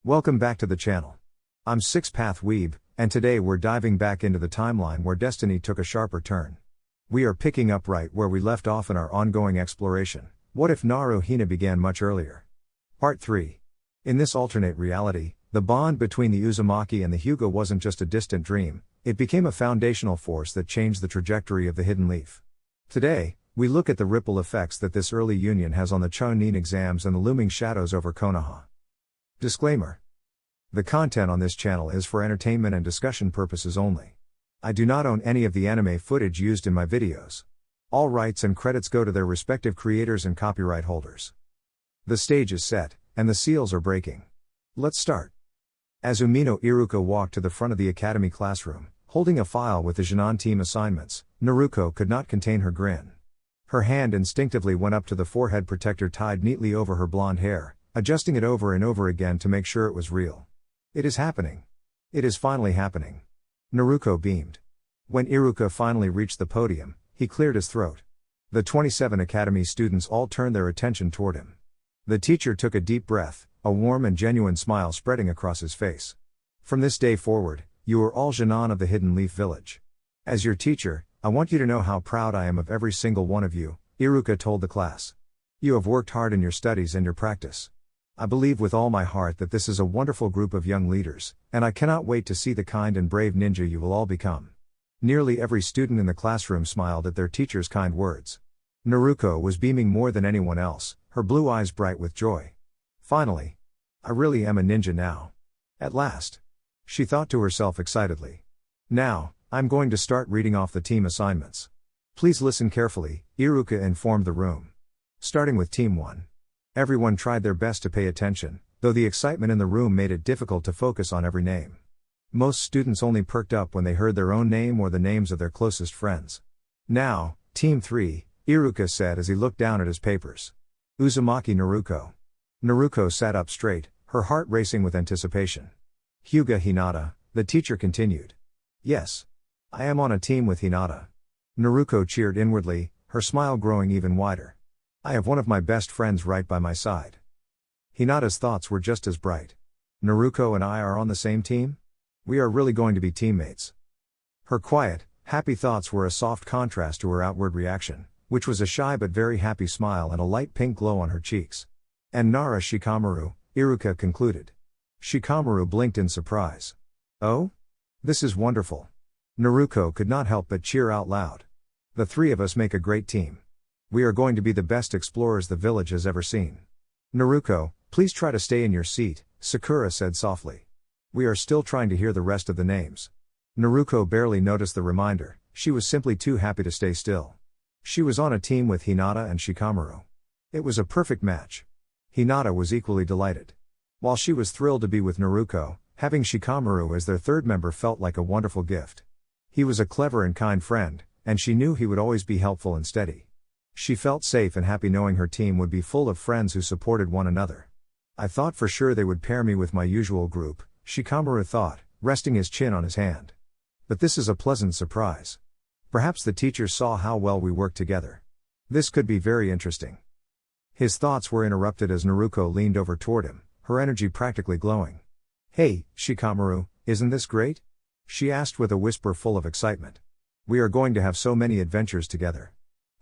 Welcome back to the channel. I'm Six Path Weeb, and today we're diving back into the timeline where destiny took a sharper turn. We are picking up right where we left off in our ongoing exploration. What if NaruHina began much earlier? Part 3. In this alternate reality, the bond between the Uzumaki and the Hyuga wasn't just a distant dream, it became a foundational force that changed the trajectory of the Hidden Leaf. Today, we look at the ripple effects that this early union has on the Chunin exams and the looming shadows over Konoha. Disclaimer. The content on this channel is for entertainment and discussion purposes only. I do not own any of the anime footage used in my videos. All rights and credits go to their respective creators and copyright holders. The stage is set, and the seals are breaking. Let's start. As Umino Iruka walked to the front of the academy classroom, holding a file with the Jinan team assignments, Naruko could not contain her grin. Her hand instinctively went up to the forehead protector tied neatly over her blonde hair, adjusting it over and over again to make sure it was real. It is happening. It is finally happening. Naruko beamed. When Iruka finally reached the podium, he cleared his throat. The 27 academy students all turned their attention toward him. The teacher took a deep breath, a warm and genuine smile spreading across his face. From this day forward, you are all Jinan of the Hidden Leaf Village. As your teacher, I want you to know how proud I am of every single one of you, Iruka told the class. You have worked hard in your studies and your practice. I believe with all my heart that this is a wonderful group of young leaders, and I cannot wait to see the kind and brave ninja you will all become. Nearly every student in the classroom smiled at their teacher's kind words. Naruko was beaming more than anyone else, her blue eyes bright with joy. Finally. I really am a ninja now. At last. She thought to herself excitedly. Now, I'm going to start reading off the team assignments. Please listen carefully, Iruka informed the room. Starting with Team 1. Everyone tried their best to pay attention, though the excitement in the room made it difficult to focus on every name. Most students only perked up when they heard their own name or the names of their closest friends. Now, Team 3, Iruka said as he looked down at his papers. Uzumaki Naruko. Naruko sat up straight, her heart racing with anticipation. Hyuga Hinata, the teacher continued. Yes. I am on a team with Hinata. Naruko cheered inwardly, her smile growing even wider. I have one of my best friends right by my side. Hinata's thoughts were just as bright. Naruko and I are on the same team? We are really going to be teammates. Her quiet, happy thoughts were a soft contrast to her outward reaction, which was a shy but very happy smile and a light pink glow on her cheeks. And Nara Shikamaru, Iruka concluded. Shikamaru blinked in surprise. Oh? This is wonderful. Naruko could not help but cheer out loud. The three of us make a great team. We are going to be the best explorers the village has ever seen. Naruko, please try to stay in your seat, Sakura said softly. We are still trying to hear the rest of the names. Naruko barely noticed the reminder, she was simply too happy to stay still. She was on a team with Hinata and Shikamaru. It was a perfect match. Hinata was equally delighted. While she was thrilled to be with Naruko, having Shikamaru as their third member felt like a wonderful gift. He was a clever and kind friend, and she knew he would always be helpful and steady. She felt safe and happy knowing her team would be full of friends who supported one another. I thought for sure they would pair me with my usual group, Shikamaru thought, resting his chin on his hand. But this is a pleasant surprise. Perhaps the teachers saw how well we work together. This could be very interesting. His thoughts were interrupted as Naruko leaned over toward him, her energy practically glowing. Hey, Shikamaru, isn't this great? She asked with a whisper full of excitement. We are going to have so many adventures together.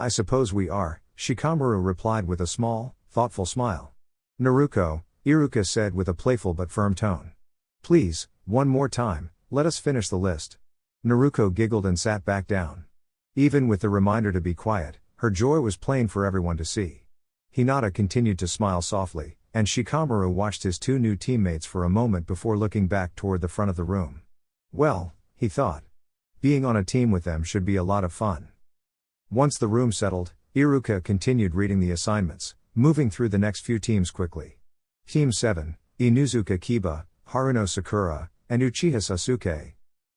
I suppose we are, Shikamaru replied with a small, thoughtful smile. Naruko, Iruka said with a playful but firm tone. Please, one more time, let us finish the list. Naruko giggled and sat back down. Even with the reminder to be quiet, her joy was plain for everyone to see. Hinata continued to smile softly, and Shikamaru watched his two new teammates for a moment before looking back toward the front of the room. Well, he thought. Being on a team with them should be a lot of fun. Once the room settled, Iruka continued reading the assignments, moving through the next few teams quickly. Team 7, Inuzuka Kiba, Haruno Sakura, and Uchiha Sasuke.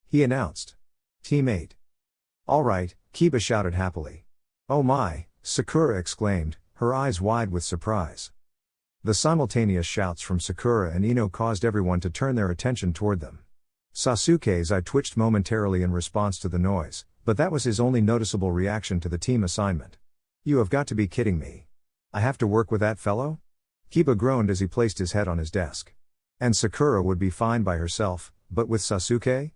He announced. Team 8. All right, Kiba shouted happily. Oh my, Sakura exclaimed, her eyes wide with surprise. The simultaneous shouts from Sakura and Ino caused everyone to turn their attention toward them. Sasuke's eye twitched momentarily in response to the noise, but that was his only noticeable reaction to the team assignment. You have got to be kidding me. I have to work with that fellow? Kiba groaned as he placed his head on his desk. And Sakura would be fine by herself, but with Sasuke?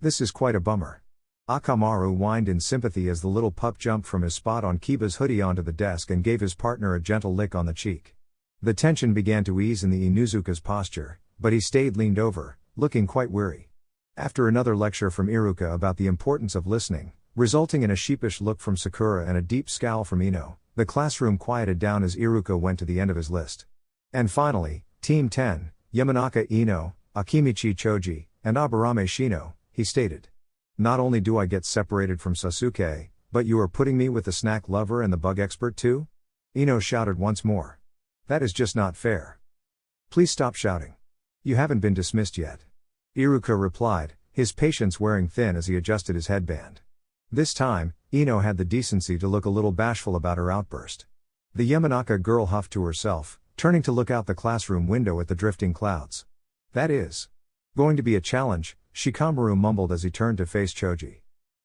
This is quite a bummer. Akamaru whined in sympathy as the little pup jumped from his spot on Kiba's hoodie onto the desk and gave his partner a gentle lick on the cheek. The tension began to ease in the Inuzuka's posture, but he stayed leaned over, looking quite weary. After another lecture from Iruka about the importance of listening, resulting in a sheepish look from Sakura and a deep scowl from Ino, the classroom quieted down as Iruka went to the end of his list. And finally, Team 10, Yamanaka Ino, Akimichi Choji, and Aburame Shino, he stated. Not only do I get separated from Sasuke, but you are putting me with the snack lover and the bug expert too? Ino shouted once more. That is just not fair. Please stop shouting. You haven't been dismissed yet. Iruka replied, his patience wearing thin as he adjusted his headband. This time, Ino had the decency to look a little bashful about her outburst. The Yamanaka girl huffed to herself, turning to look out the classroom window at the drifting clouds. That is going to be a challenge, Shikamaru mumbled as he turned to face Choji.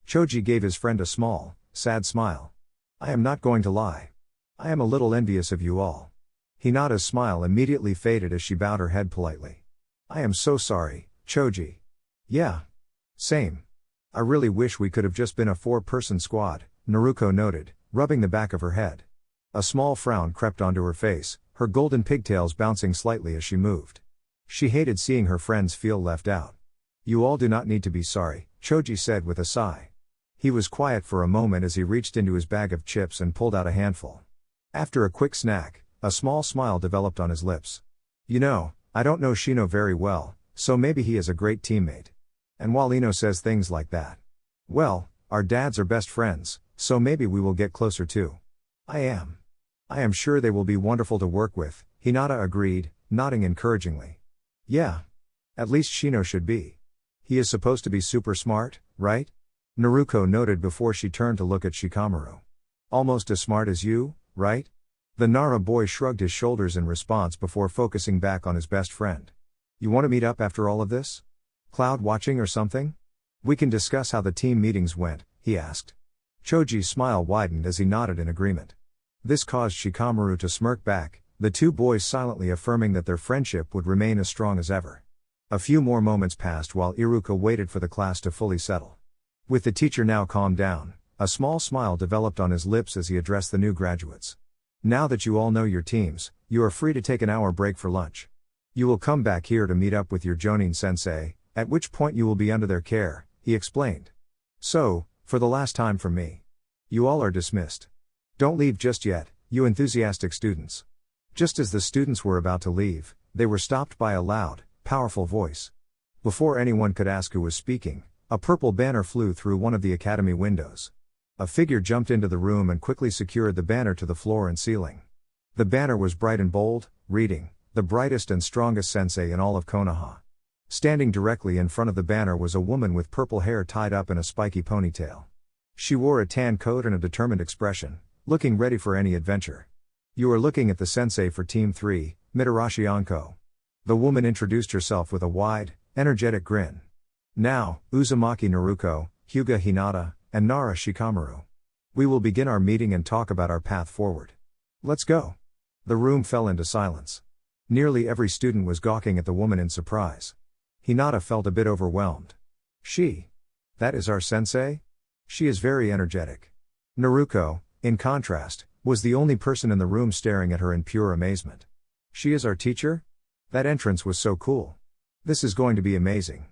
Choji gave his friend a small, sad smile. I am not going to lie. I am a little envious of you all. Hinata's smile immediately faded as she bowed her head politely. I am so sorry, Choji. Yeah. Same. I really wish we could have just been a 4-person squad, Naruko noted, rubbing the back of her head. A small frown crept onto her face, her golden pigtails bouncing slightly as she moved. She hated seeing her friends feel left out. You all do not need to be sorry, Choji said with a sigh. He was quiet for a moment as he reached into his bag of chips and pulled out a handful. After a quick snack, a small smile developed on his lips. You know, I don't know Shino very well, so maybe he is a great teammate. And while Ino says things like that, well, our dads are best friends, so maybe we will get closer too. I am sure they will be wonderful to work with, Hinata agreed, nodding encouragingly. Yeah. At least Shino should be. He is supposed to be super smart, right? Naruko noted before she turned to look at Shikamaru. Almost as smart as you, right? The Nara boy shrugged his shoulders in response before focusing back on his best friend. You want to meet up after all of this? Cloud watching or something? We can discuss how the team meetings went, he asked. Choji's smile widened as he nodded in agreement. This caused Shikamaru to smirk back, the two boys silently affirming that their friendship would remain as strong as ever. A few more moments passed while Iruka waited for the class to fully settle. With the teacher now calmed down, a small smile developed on his lips as he addressed the new graduates. Now that you all know your teams, you are free to take an hour break for lunch. You will come back here to meet up with your Jonin sensei, at which point you will be under their care, he explained. So, for the last time from me. You all are dismissed. Don't leave just yet, you enthusiastic students. Just as the students were about to leave, they were stopped by a loud, powerful voice. Before anyone could ask who was speaking, a purple banner flew through one of the academy windows. A figure jumped into the room and quickly secured the banner to the floor and ceiling. The banner was bright and bold, reading, "The brightest and strongest sensei in all of Konoha." Standing directly in front of the banner was a woman with purple hair tied up in a spiky ponytail. She wore a tan coat and a determined expression, looking ready for any adventure. You are looking at the sensei for Team 3, Mitarashi Anko. The woman introduced herself with a wide, energetic grin. Now, Uzumaki Naruko, Hyuga Hinata, and Nara Shikamaru. We will begin our meeting and talk about our path forward. Let's go. The room fell into silence. Nearly every student was gawking at the woman in surprise. Hinata felt a bit overwhelmed. That is our sensei? She is very energetic. Naruko, in contrast, was the only person in the room staring at her in pure amazement. She is our teacher? That entrance was so cool. This is going to be amazing.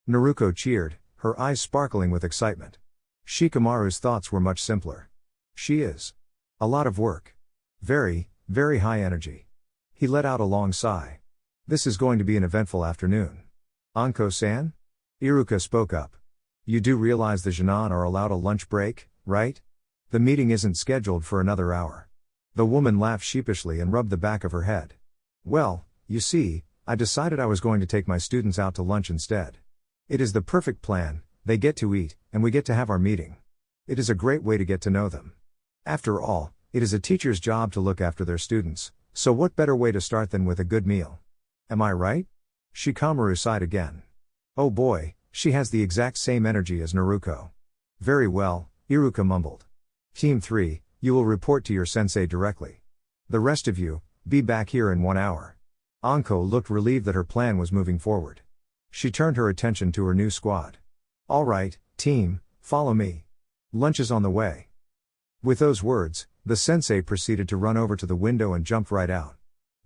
Naruko cheered, her eyes sparkling with excitement. Shikamaru's thoughts were much simpler. She is a lot of work. Very, very high energy. He let out a long sigh. This is going to be an eventful afternoon. Anko-san? Iruka spoke up. You do realize the Genin are allowed a lunch break, right? The meeting isn't scheduled for another hour. The woman laughed sheepishly and rubbed the back of her head. Well, you see, I decided I was going to take my students out to lunch instead. It is the perfect plan, they get to eat, and we get to have our meeting. It is a great way to get to know them. After all, it is a teacher's job to look after their students, so what better way to start than with a good meal? Am I right? Shikamaru sighed again. Oh boy, she has the exact same energy as Naruko. Very well, Iruka mumbled. Team 3, you will report to your sensei directly. The rest of you, be back here in 1 hour. Anko looked relieved that her plan was moving forward. She turned her attention to her new squad. All right, team, follow me. Lunch is on the way. With those words, the sensei proceeded to run over to the window and jumped right out.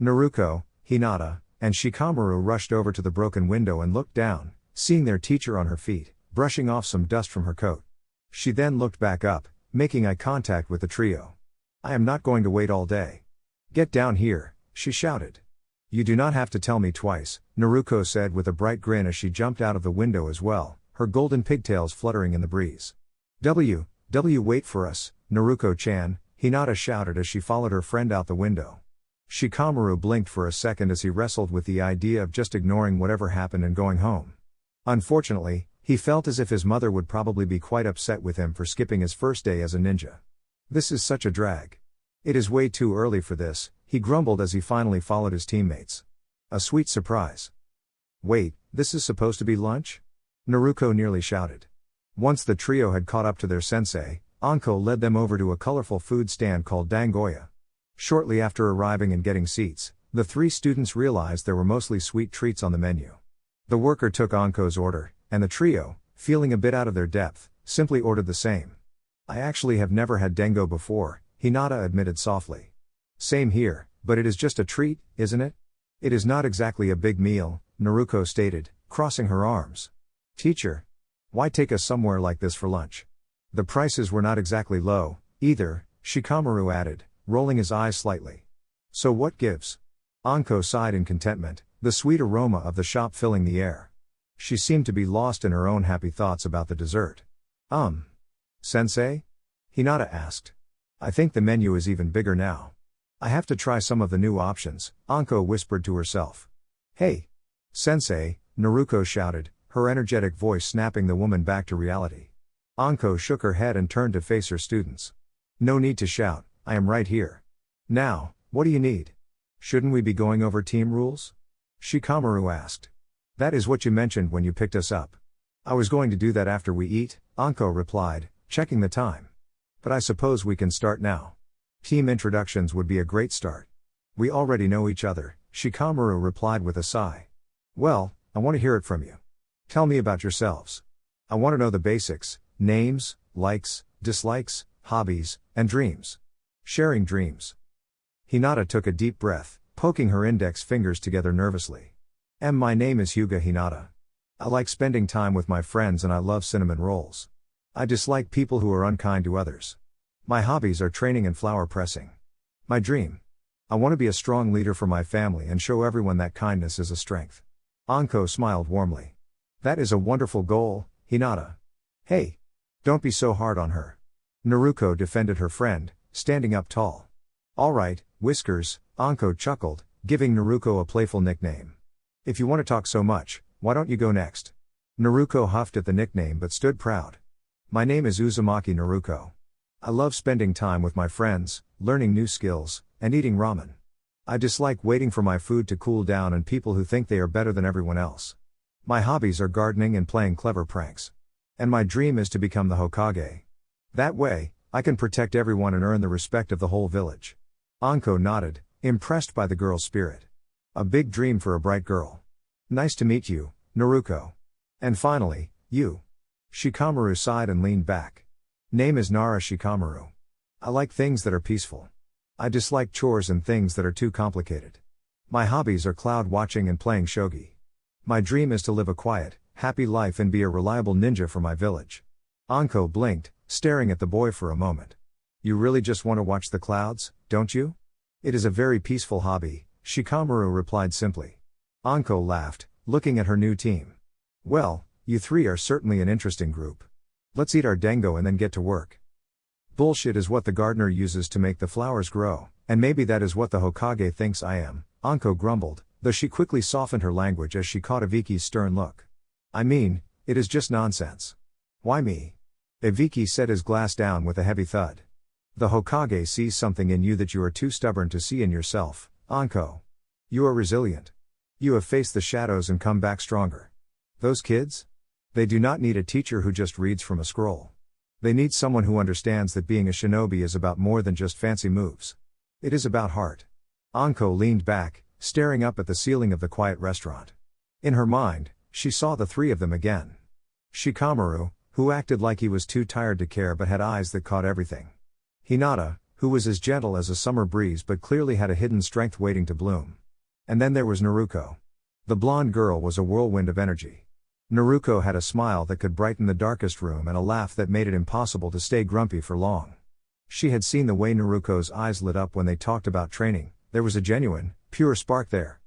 Naruko, Hinata, and Shikamaru rushed over to the broken window and looked down, seeing their teacher on her feet, brushing off some dust from her coat. She then looked back up, making eye contact with the trio. I am not going to wait all day. Get down here, she shouted. You do not have to tell me twice, Naruko said with a bright grin as she jumped out of the window as well, her golden pigtails fluttering in the breeze. Wait for us, Naruko-chan, Hinata shouted as she followed her friend out the window. Shikamaru blinked for a second as he wrestled with the idea of just ignoring whatever happened and going home. Unfortunately, he felt as if his mother would probably be quite upset with him for skipping his first day as a ninja. This is such a drag. It is way too early for this, he grumbled as he finally followed his teammates. A sweet surprise. Wait, this is supposed to be lunch? Naruko nearly shouted. Once the trio had caught up to their sensei, Anko led them over to a colorful food stand called Dangoya. Shortly after arriving and getting seats, the three students realized there were mostly sweet treats on the menu. The worker took Anko's order, and the trio, feeling a bit out of their depth, simply ordered the same. I actually have never had dango before, Hinata admitted softly. Same here, but it is just a treat, isn't it? It is not exactly a big meal, Naruko stated, crossing her arms. Teacher, why take us somewhere like this for lunch? The prices were not exactly low, either, Shikamaru added, rolling his eyes slightly. So what gives? Anko sighed in contentment, the sweet aroma of the shop filling the air. She seemed to be lost in her own happy thoughts about the dessert. Sensei? Hinata asked. I think the menu is even bigger now. I have to try some of the new options, Anko whispered to herself. Hey! Sensei, Naruko shouted, her energetic voice snapping the woman back to reality. Anko shook her head and turned to face her students. No need to shout, I am right here. Now, what do you need? Shouldn't we be going over team rules? Shikamaru asked. That is what you mentioned when you picked us up. I was going to do that after we eat, Anko replied, checking the time. But I suppose we can start now. Team introductions would be a great start. We already know each other, Shikamaru replied with a sigh. Well, I want to hear it from you. Tell me about yourselves. I want to know the basics, names, likes, dislikes, hobbies, and dreams. Sharing dreams. Hinata took a deep breath, poking her index fingers together nervously. My name is Hyuga Hinata. I like spending time with my friends and I love cinnamon rolls. I dislike people who are unkind to others. My hobbies are training and flower pressing. My dream. I want to be a strong leader for my family and show everyone that kindness is a strength. Anko smiled warmly. That is a wonderful goal, Hinata. Hey! Don't be so hard on her. Naruko defended her friend, standing up tall. Alright, Whiskers, Anko chuckled, giving Naruko a playful nickname. If you want to talk so much, why don't you go next? Naruko huffed at the nickname but stood proud. My name is Uzumaki Naruko. I love spending time with my friends, learning new skills, and eating ramen. I dislike waiting for my food to cool down and people who think they are better than everyone else. My hobbies are gardening and playing clever pranks. And my dream is to become the Hokage. That way, I can protect everyone and earn the respect of the whole village. Anko nodded, impressed by the girl's spirit. A big dream for a bright girl. Nice to meet you, Naruko. And finally, you. Shikamaru sighed and leaned back. Name is Nara Shikamaru. I like things that are peaceful. I dislike chores and things that are too complicated. My hobbies are cloud watching and playing shogi. My dream is to live a quiet, happy life and be a reliable ninja for my village. Anko blinked, staring at the boy for a moment. You really just want to watch the clouds, don't you? It is a very peaceful hobby, Shikamaru replied simply. Anko laughed, looking at her new team. Well, you three are certainly an interesting group. Let's eat our dango and then get to work. Bullshit is what the gardener uses to make the flowers grow, and maybe that is what the Hokage thinks I am, Anko grumbled, though she quickly softened her language as she caught Iviki's stern look. I mean, it is just nonsense. Why me? Iviki set his glass down with a heavy thud. The Hokage sees something in you that you are too stubborn to see in yourself, Anko. You are resilient. You have faced the shadows and come back stronger. Those kids? They do not need a teacher who just reads from a scroll. They need someone who understands that being a shinobi is about more than just fancy moves. It is about heart. Anko leaned back, staring up at the ceiling of the quiet restaurant. In her mind, she saw the three of them again. Shikamaru, who acted like he was too tired to care but had eyes that caught everything. Hinata, who was as gentle as a summer breeze but clearly had a hidden strength waiting to bloom. And then there was Naruko. The blonde girl was a whirlwind of energy. Naruko had a smile that could brighten the darkest room and a laugh that made it impossible to stay grumpy for long. She had seen the way Naruko's eyes lit up when they talked about training. There was a genuine, pure spark there.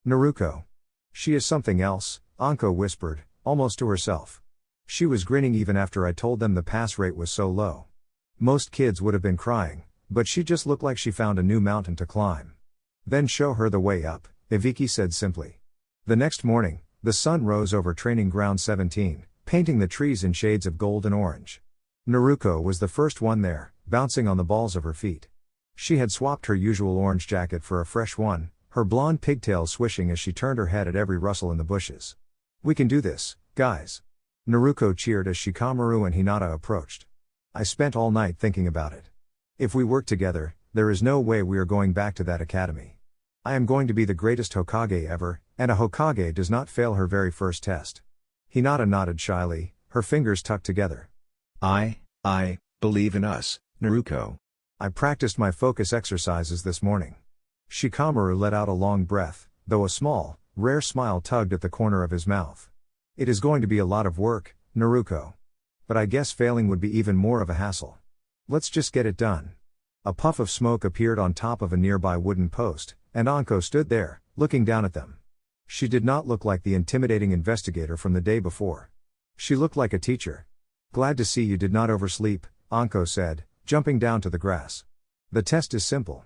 Naruko. She is something else, Anko whispered, almost to herself. She was grinning even after I told them the pass rate was so low. Most kids would have been crying, but she just looked like she found a new mountain to climb. Then show her the way up, Ibiki said simply. The next morning, the sun rose over training ground 17, painting the trees in shades of gold and orange. Naruko was the first one there, bouncing on the balls of her feet. She had swapped her usual orange jacket for a fresh one, her blonde pigtails swishing as she turned her head at every rustle in the bushes. We can do this, guys. Naruko cheered as Shikamaru and Hinata approached. I spent all night thinking about it. If we work together, there is no way we are going back to that academy. I am going to be the greatest Hokage ever, and a Hokage does not fail her very first test. Hinata nodded shyly, her fingers tucked together. I believe in us, Naruko. I practiced my focus exercises this morning. Shikamaru let out a long breath, though a small, rare smile tugged at the corner of his mouth. It is going to be a lot of work, Naruko. But I guess failing would be even more of a hassle. Let's just get it done. A puff of smoke appeared on top of a nearby wooden post, and Anko stood there, looking down at them. She did not look like the intimidating investigator from the day before. She looked like a teacher. Glad to see you did not oversleep, Anko said, jumping down to the grass. The test is simple.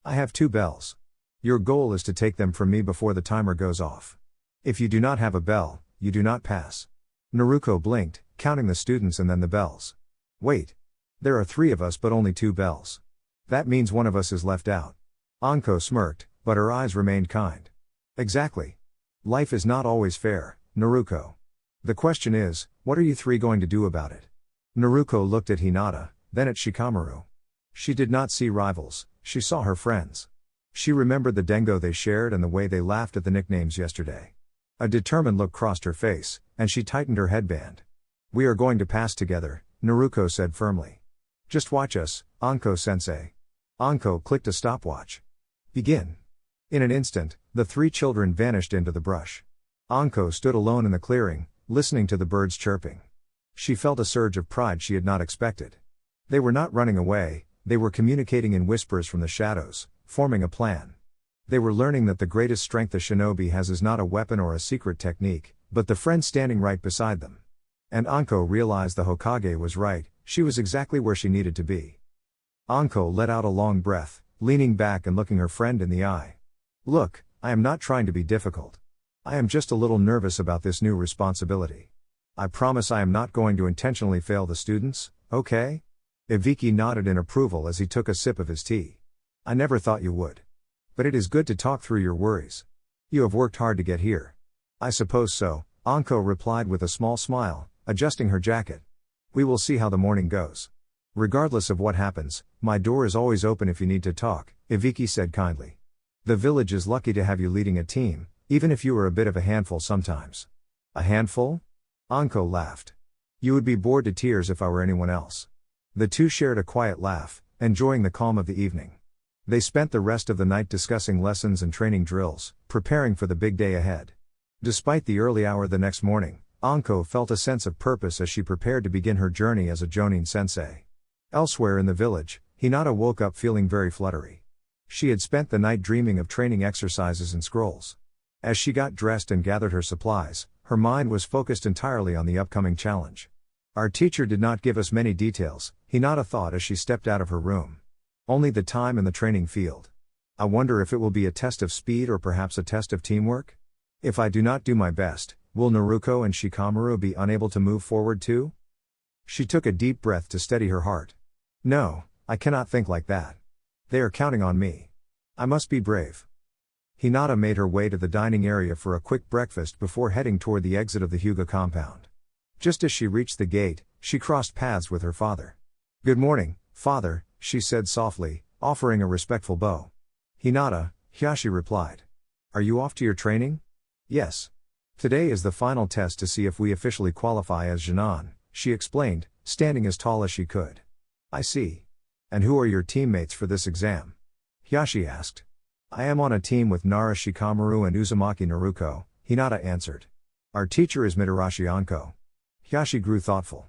I have 2 bells. Your goal is to take them from me before the timer goes off. If you do not have a bell, you do not pass. Naruko blinked, counting the students and then the bells. Wait. There are 3 of us but only 2 bells. That means one of us is left out. Anko smirked, but her eyes remained kind. Exactly. Life is not always fair, Naruko. The question is, what are you 3 going to do about it? Naruko looked at Hinata, then at Shikamaru. She did not see rivals, she saw her friends. She remembered the dengo they shared and the way they laughed at the nicknames yesterday. A determined look crossed her face, and she tightened her headband. We are going to pass together, Naruko said firmly. Just watch us, Anko-sensei. Anko clicked a stopwatch. Begin. In an instant, the 3 children vanished into the brush. Anko stood alone in the clearing, listening to the birds chirping. She felt a surge of pride she had not expected. They were not running away, they were communicating in whispers from the shadows, forming a plan. They were learning that the greatest strength a shinobi has is not a weapon or a secret technique, but the friend standing right beside them. And Anko realized the Hokage was right, she was exactly where she needed to be. Anko let out a long breath, leaning back and looking her friend in the eye. Look, I am not trying to be difficult. I am just a little nervous about this new responsibility. I promise I am not going to intentionally fail the students, okay? Ibiki nodded in approval as he took a sip of his tea. I never thought you would. But it is good to talk through your worries. You have worked hard to get here. I suppose so, Anko replied with a small smile, adjusting her jacket. We will see how the morning goes. Regardless of what happens, my door is always open if you need to talk, Ibiki said kindly. The village is lucky to have you leading a team, even if you are a bit of a handful sometimes. A handful? Anko laughed. You would be bored to tears if I were anyone else. The 2 shared a quiet laugh, enjoying the calm of the evening. They spent the rest of the night discussing lessons and training drills, preparing for the big day ahead. Despite the early hour the next morning, Anko felt a sense of purpose as she prepared to begin her journey as a Jonin sensei. Elsewhere in the village, Hinata woke up feeling very fluttery. She had spent the night dreaming of training exercises and scrolls. As she got dressed and gathered her supplies, her mind was focused entirely on the upcoming challenge. Our teacher did not give us many details, Hinata thought as she stepped out of her room. Only the time and the training field. I wonder if it will be a test of speed or perhaps a test of teamwork? If I do not do my best, will Naruko and Shikamaru be unable to move forward too? She took a deep breath to steady her heart. No, I cannot think like that. They are counting on me. I must be brave. Hinata made her way to the dining area for a quick breakfast before heading toward the exit of the Hyuga compound. Just as she reached the gate, she crossed paths with her father. Good morning, father, she said softly, offering a respectful bow. Hinata, Hyashi replied. Are you off to your training? Yes. Today is the final test to see if we officially qualify as Jinan, she explained, standing as tall as she could. I see. And who are your teammates for this exam? Hyashi asked. I am on a team with Nara Shikamaru and Uzumaki Naruko, Hinata answered. Our teacher is Mitarashi Anko. Hyashi grew thoughtful.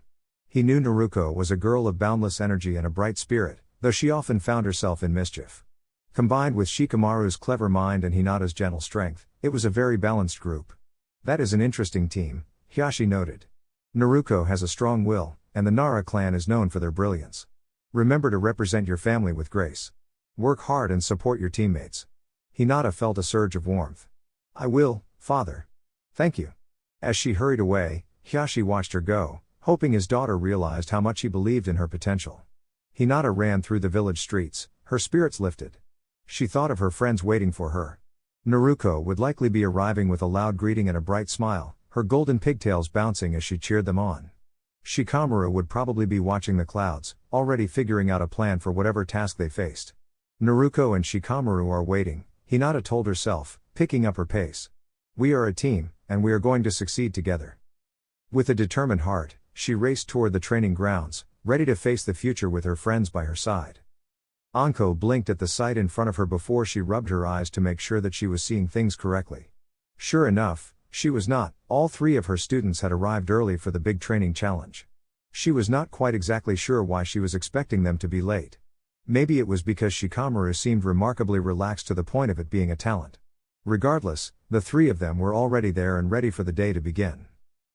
He knew Naruko was a girl of boundless energy and a bright spirit, though she often found herself in mischief. Combined with Shikamaru's clever mind and Hinata's gentle strength, it was a very balanced group. That is an interesting team, Hyashi noted. Naruko has a strong will, and the Nara clan is known for their brilliance. Remember to represent your family with grace. Work hard and support your teammates. Hinata felt a surge of warmth. I will, father. Thank you. As she hurried away, Hyashi watched her go, hoping his daughter realized how much he believed in her potential. Hinata ran through the village streets, her spirits lifted. She thought of her friends waiting for her. Naruko would likely be arriving with a loud greeting and a bright smile, her golden pigtails bouncing as she cheered them on. Shikamaru would probably be watching the clouds, already figuring out a plan for whatever task they faced. Naruko and Shikamaru are waiting, Hinata told herself, picking up her pace. We are a team, and we are going to succeed together. With a determined heart, she raced toward the training grounds, ready to face the future with her friends by her side. Anko blinked at the sight in front of her before she rubbed her eyes to make sure that she was seeing things correctly. Sure enough, she was not. All three of her students had arrived early for the big training challenge. She was not quite exactly sure why she was expecting them to be late. Maybe it was because Shikamaru seemed remarkably relaxed to the point of it being a talent. Regardless, the three of them were already there and ready for the day to begin.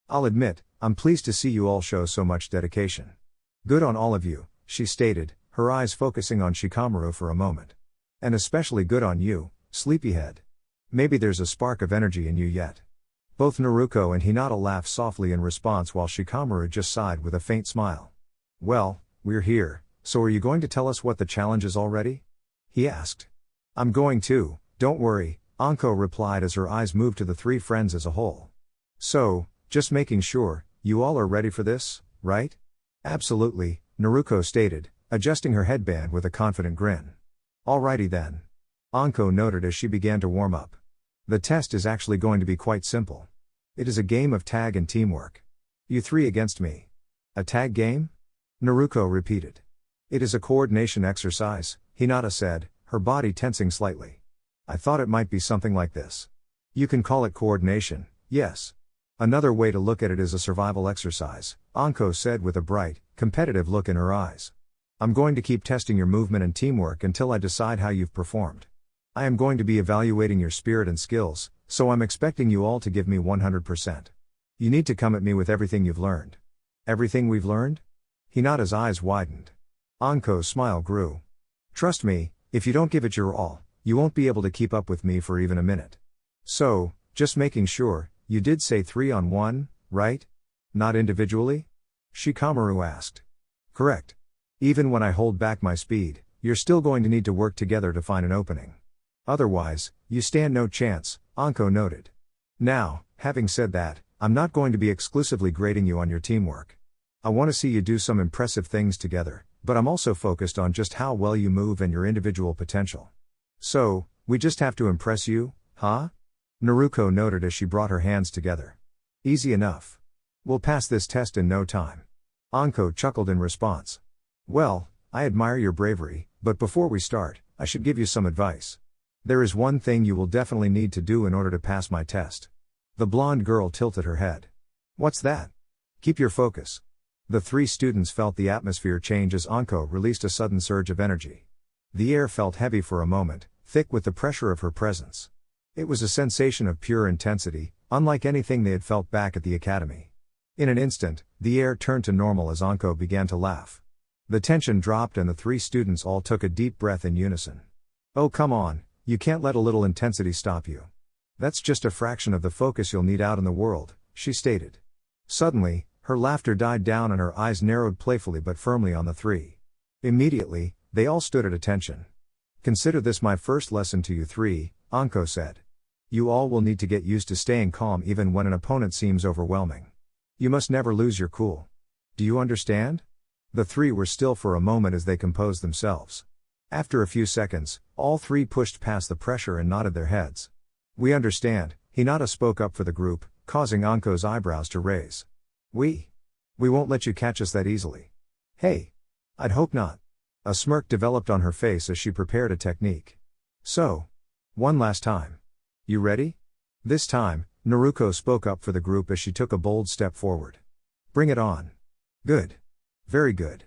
I'll admit, I'm pleased to see you all show so much dedication. Good on all of you, she stated, her eyes focusing on Shikamaru for a moment. And especially good on you, sleepyhead. Maybe there's a spark of energy in you yet. Both Naruko and Hinata laughed softly in response while Shikamaru just sighed with a faint smile. Well, we're here, so are you going to tell us what the challenge is already? He asked. I'm going to, don't worry, Anko replied as her eyes moved to the three friends as a whole. So, just making sure, you all are ready for this, right? Absolutely, Naruko stated, adjusting her headband with a confident grin. Alrighty then. Anko noted as she began to warm up. The test is actually going to be quite simple. It is a game of tag and teamwork. You three against me. A tag game? Naruko repeated. It is a coordination exercise, Hinata said, her body tensing slightly. I thought it might be something like this. You can call it coordination, yes. Another way to look at it is a survival exercise, Anko said with a bright, competitive look in her eyes. I'm going to keep testing your movement and teamwork until I decide how you've performed. I am going to be evaluating your spirit and skills, so I'm expecting you all to give me 100%. You need to come at me with everything you've learned. Everything we've learned? Hinata's eyes widened. Anko's smile grew. Trust me, if you don't give it your all, you won't be able to keep up with me for even a minute. So, just making sure, you did say 3-on-1, right? Not individually? Shikamaru asked. Correct. Even when I hold back my speed, you're still going to need to work together to find an opening. Otherwise, you stand no chance, Anko noted. Now, having said that, I'm not going to be exclusively grading you on your teamwork. I want to see you do some impressive things together, but I'm also focused on just how well you move and your individual potential. So, we just have to impress you, huh? Naruko noted as she brought her hands together. Easy enough. We'll pass this test in no time. Anko chuckled in response. Well, I admire your bravery, but before we start, I should give you some advice. There is one thing you will definitely need to do in order to pass my test. The blonde girl tilted her head. What's that? Keep your focus. The three students felt the atmosphere change as Anko released a sudden surge of energy. The air felt heavy for a moment, thick with the pressure of her presence. It was a sensation of pure intensity, unlike anything they had felt back at the academy. In an instant, the air turned to normal as Anko began to laugh. The tension dropped and the three students all took a deep breath in unison. Oh come on, you can't let a little intensity stop you. That's just a fraction of the focus you'll need out in the world, she stated. Suddenly, her laughter died down and her eyes narrowed playfully but firmly on the three. Immediately, they all stood at attention. Consider this my first lesson to you three, Anko said. You all will need to get used to staying calm even when an opponent seems overwhelming. You must never lose your cool. Do you understand? The three were still for a moment as they composed themselves. After a few seconds, all three pushed past the pressure and nodded their heads. We understand, Hinata spoke up for the group, causing Anko's eyebrows to raise. We won't let you catch us that easily. Hey! I'd hope not. A smirk developed on her face as she prepared a technique. So. One last time. You ready? This time, Naruko spoke up for the group as she took a bold step forward. Bring it on. Good. Very good.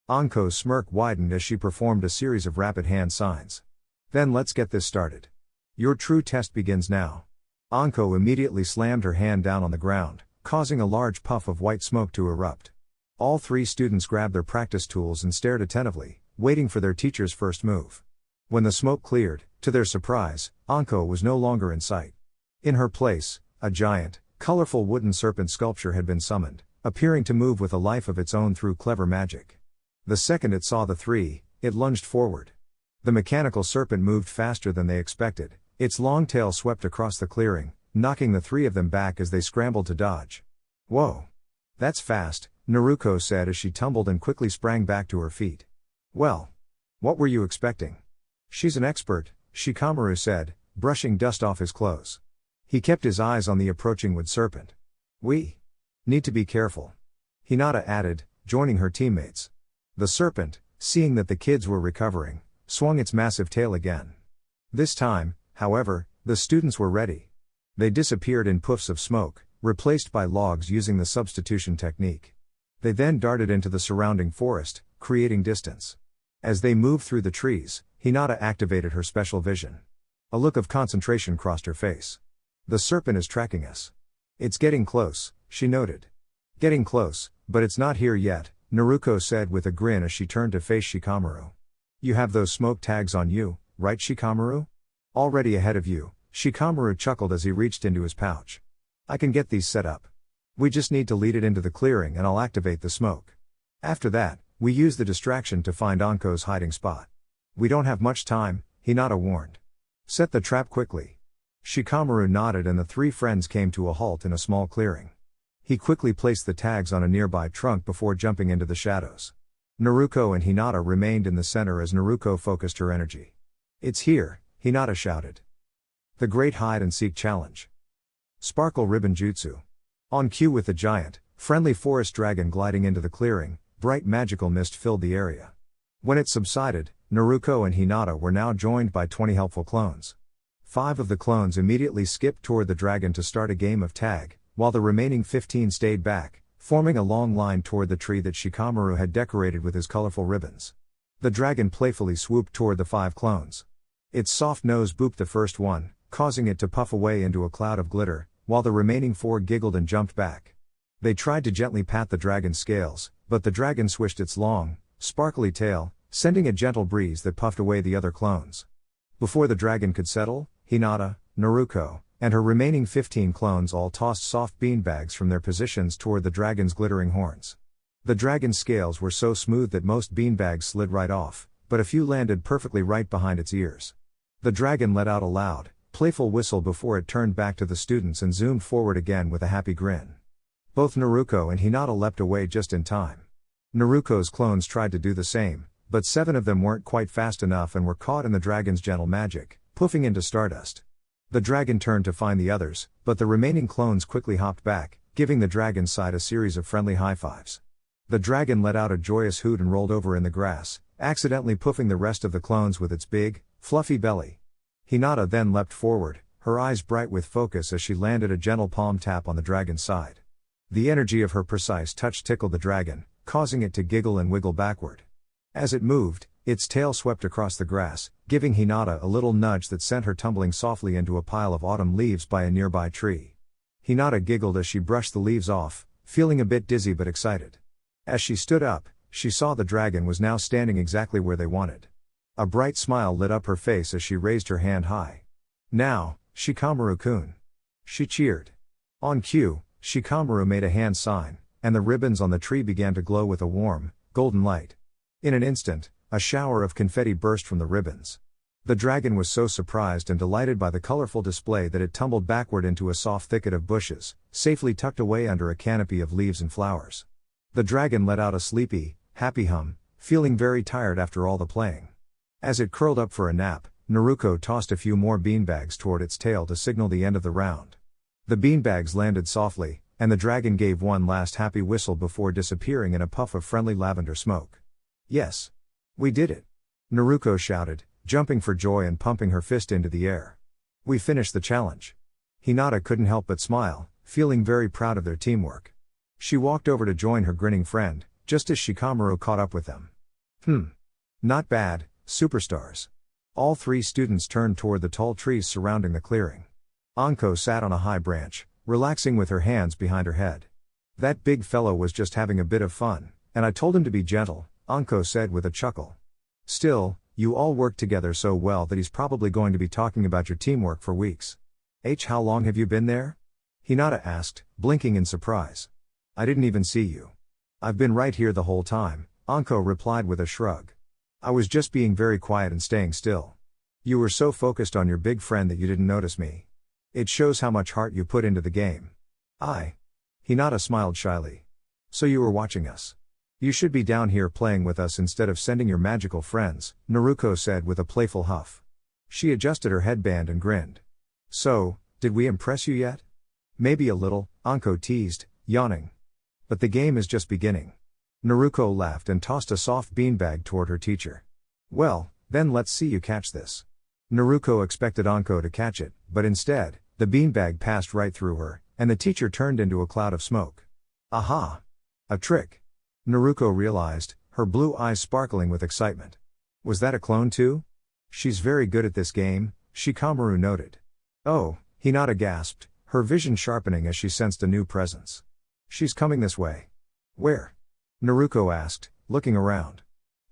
Anko's smirk widened as she performed a series of rapid hand signs. Then let's get this started. Your true test begins now. Anko immediately slammed her hand down on the ground, causing a large puff of white smoke to erupt. All three students grabbed their practice tools and stared attentively, waiting for their teacher's first move. When the smoke cleared, to their surprise, Anko was no longer in sight. In her place, a giant, colorful wooden serpent sculpture had been summoned, appearing to move with a life of its own through clever magic. The second it saw the three, it lunged forward. The mechanical serpent moved faster than they expected. Its long tail swept across the clearing, knocking the three of them back as they scrambled to dodge. Whoa! That's fast, Naruko said as she tumbled and quickly sprang back to her feet. Well. What were you expecting? She's an expert, Shikamaru said, brushing dust off his clothes. He kept his eyes on the approaching wood serpent. We need to be careful, Hinata added, joining her teammates. The serpent, seeing that the kids were recovering, swung its massive tail again. This time, however, the students were ready. They disappeared in puffs of smoke, replaced by logs using the substitution technique. They then darted into the surrounding forest, creating distance. As they moved through the trees, Hinata activated her special vision. A look of concentration crossed her face. The serpent is tracking us. It's getting close, she noted. Getting close, but it's not here yet, Naruko said with a grin as she turned to face Shikamaru. You have those smoke tags on you, right Shikamaru? Already ahead of you, Shikamaru chuckled as he reached into his pouch. I can get these set up. We just need to lead it into the clearing and I'll activate the smoke. After that, we use the distraction to find Anko's hiding spot. We don't have much time, Hinata warned. Set the trap quickly. Shikamaru nodded and the three friends came to a halt in a small clearing. He quickly placed the tags on a nearby trunk before jumping into the shadows. Naruko and Hinata remained in the center as Naruko focused her energy. It's here, Hinata shouted. The Great Hide and Seek Challenge. Sparkle Ribbon Jutsu. On cue with the giant, friendly forest dragon gliding into the clearing, bright magical mist filled the area. When it subsided, Naruko and Hinata were now joined by 20 helpful clones. 5 of the clones immediately skipped toward the dragon to start a game of tag, while the remaining 15 stayed back, forming a long line toward the tree that Shikamaru had decorated with his colorful ribbons. The dragon playfully swooped toward the 5 clones. Its soft nose booped the first one, causing it to puff away into a cloud of glitter, while the remaining 4 giggled and jumped back. They tried to gently pat the dragon's scales, but the dragon swished its long, sparkly tail, sending a gentle breeze that puffed away the other clones. Before the dragon could settle, Hinata, Naruko, and her remaining 15 clones all tossed soft beanbags from their positions toward the dragon's glittering horns. The dragon's scales were so smooth that most beanbags slid right off, but a few landed perfectly right behind its ears. The dragon let out a loud, playful whistle before it turned back to the students and zoomed forward again with a happy grin. Both Naruko and Hinata leapt away just in time. Naruko's clones tried to do the same, but 7 of them weren't quite fast enough and were caught in the dragon's gentle magic, puffing into stardust. The dragon turned to find the others, but the remaining clones quickly hopped back, giving the dragon's side a series of friendly high fives. The dragon let out a joyous hoot and rolled over in the grass, accidentally puffing the rest of the clones with its big, fluffy belly. Hinata then leapt forward, her eyes bright with focus as she landed a gentle palm tap on the dragon's side. The energy of her precise touch tickled the dragon, causing it to giggle and wiggle backward. As it moved, its tail swept across the grass, giving Hinata a little nudge that sent her tumbling softly into a pile of autumn leaves by a nearby tree. Hinata giggled as she brushed the leaves off, feeling a bit dizzy but excited. As she stood up, she saw the dragon was now standing exactly where they wanted. A bright smile lit up her face as she raised her hand high. Now, Shikamaru-kun. She cheered. On cue, Shikamaru made a hand sign, and the ribbons on the tree began to glow with a warm, golden light. In an instant, a shower of confetti burst from the ribbons. The dragon was so surprised and delighted by the colorful display that it tumbled backward into a soft thicket of bushes, safely tucked away under a canopy of leaves and flowers. The dragon let out a sleepy, happy hum, feeling very tired after all the playing. As it curled up for a nap, Naruko tossed a few more beanbags toward its tail to signal the end of the round. The beanbags landed softly, and the dragon gave one last happy whistle before disappearing in a puff of friendly lavender smoke. Yes! We did it! Naruko shouted, jumping for joy and pumping her fist into the air. We finished the challenge. Hinata couldn't help but smile, feeling very proud of their teamwork. She walked over to join her grinning friend, just as Shikamaru caught up with them. Not bad, superstars. All three students turned toward the tall trees surrounding the clearing. Anko sat on a high branch, relaxing with her hands behind her head. That big fellow was just having a bit of fun, and I told him to be gentle, Anko said with a chuckle. Still, you all work together so well that he's probably going to be talking about your teamwork for weeks. How long have you been there? Hinata asked, blinking in surprise. I didn't even see you. I've been right here the whole time, Anko replied with a shrug. I was just being very quiet and staying still. You were so focused on your big friend that you didn't notice me. It shows how much heart you put into the game. Hinata smiled shyly. So you were watching us. You should be down here playing with us instead of sending your magical friends, Naruko said with a playful huff. She adjusted her headband and grinned. So, did we impress you yet? Maybe a little, Anko teased, yawning. But the game is just beginning. Naruko laughed and tossed a soft beanbag toward her teacher. Well, then let's see you catch this. Naruko expected Anko to catch it, but instead, the beanbag passed right through her, and the teacher turned into a cloud of smoke. Aha! A trick! Naruko realized, her blue eyes sparkling with excitement. Was that a clone too? She's very good at this game, Shikamaru noted. Oh, Hinata gasped, her vision sharpening as she sensed a new presence. She's coming this way. Where? Naruko asked, looking around.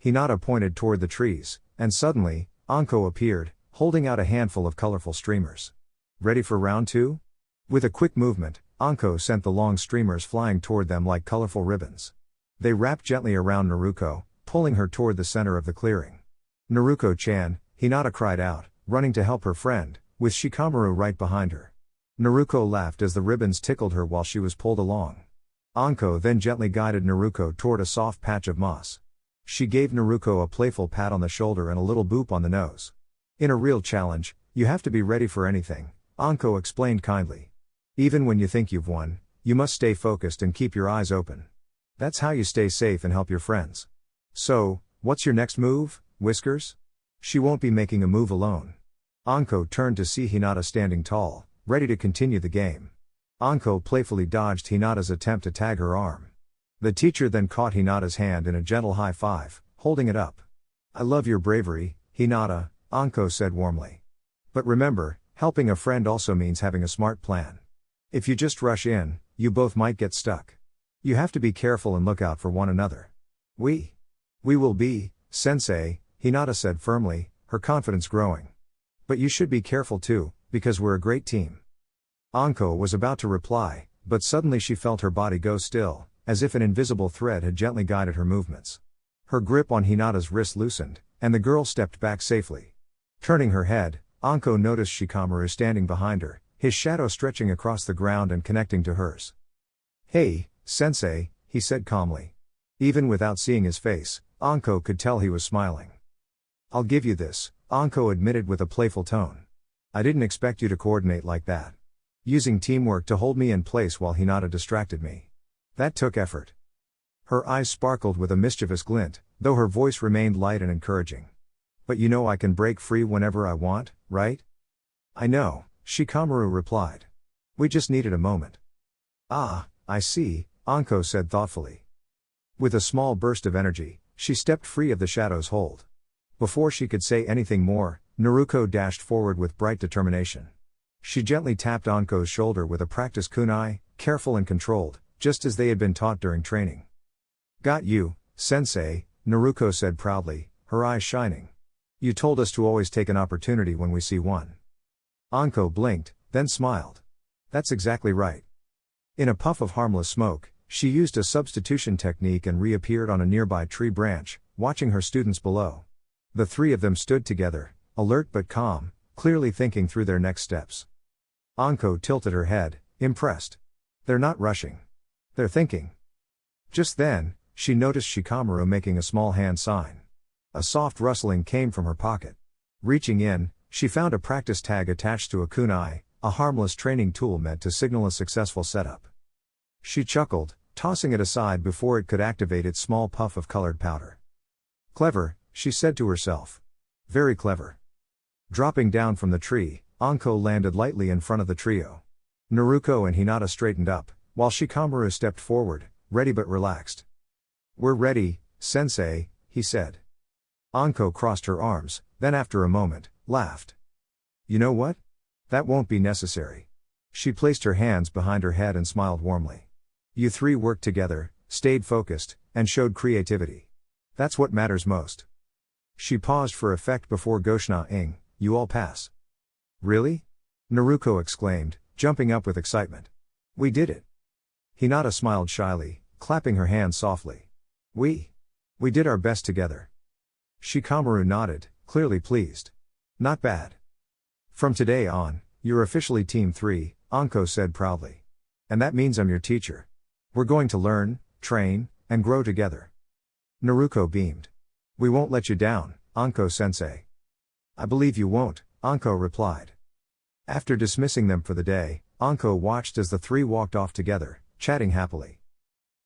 Hinata pointed toward the trees, and suddenly, Anko appeared, holding out a handful of colorful streamers. Ready for round 2? With a quick movement, Anko sent the long streamers flying toward them like colorful ribbons. They wrapped gently around Naruko, pulling her toward the center of the clearing. Naruko-chan, Hinata cried out, running to help her friend, with Shikamaru right behind her. Naruko laughed as the ribbons tickled her while she was pulled along. Anko then gently guided Naruko toward a soft patch of moss. She gave Naruko a playful pat on the shoulder and a little boop on the nose. In a real challenge, you have to be ready for anything, Anko explained kindly. Even when you think you've won, you must stay focused and keep your eyes open. That's how you stay safe and help your friends. So, what's your next move, Whiskers? She won't be making a move alone. Anko turned to see Hinata standing tall, ready to continue the game. Anko playfully dodged Hinata's attempt to tag her arm. The teacher then caught Hinata's hand in a gentle high five, holding it up. I love your bravery, Hinata, Anko said warmly. But remember, helping a friend also means having a smart plan. If you just rush in, you both might get stuck. You have to be careful and look out for one another. We will be, Sensei, Hinata said firmly, her confidence growing. But you should be careful too, because we're a great team. Anko was about to reply, but suddenly she felt her body go still, as if an invisible thread had gently guided her movements. Her grip on Hinata's wrist loosened, and the girl stepped back safely. Turning her head, Anko noticed Shikamaru standing behind her, his shadow stretching across the ground and connecting to hers. Hey, Sensei, he said calmly. Even without seeing his face, Anko could tell he was smiling. I'll give you this, Anko admitted with a playful tone. I didn't expect you to coordinate like that. Using teamwork to hold me in place while Hinata distracted me. That took effort. Her eyes sparkled with a mischievous glint, though her voice remained light and encouraging. But you know I can break free whenever I want, right? I know, Shikamaru replied. We just needed a moment. Ah, I see, Anko said thoughtfully. With a small burst of energy, she stepped free of the shadow's hold. Before she could say anything more, Naruko dashed forward with bright determination. She gently tapped Anko's shoulder with a practice kunai, careful and controlled, just as they had been taught during training. Got you, Sensei, Naruko said proudly, her eyes shining. You told us to always take an opportunity when we see one. Anko blinked, then smiled. That's exactly right. In a puff of harmless smoke, she used a substitution technique and reappeared on a nearby tree branch, watching her students below. The three of them stood together, alert but calm, clearly thinking through their next steps. Anko tilted her head, impressed. They're not rushing. They're thinking. Just then, she noticed Shikamaru making a small hand sign. A soft rustling came from her pocket. Reaching in, she found a practice tag attached to a kunai, a harmless training tool meant to signal a successful setup. She chuckled, tossing it aside before it could activate its small puff of colored powder. Clever, she said to herself. Very clever. Dropping down from the tree, Anko landed lightly in front of the trio. Naruko and Hinata straightened up, while Shikamaru stepped forward, ready but relaxed. We're ready, sensei, he said. Anko crossed her arms, then after a moment, laughed. You know what? That won't be necessary. She placed her hands behind her head and smiled warmly. You three worked together, stayed focused, and showed creativity. That's what matters most. She paused for effect before Goshna-ing, you all pass. Really? Naruko exclaimed, jumping up with excitement. We did it. Hinata smiled shyly, clapping her hands softly. We did our best together. Shikamaru nodded, clearly pleased. Not bad. From today on, you're officially Team 3, Anko said proudly. And that means I'm your teacher. We're going to learn, train, and grow together. Naruko beamed. We won't let you down, Anko-sensei. I believe you won't, Anko replied. After dismissing them for the day, Anko watched as the three walked off together, chatting happily.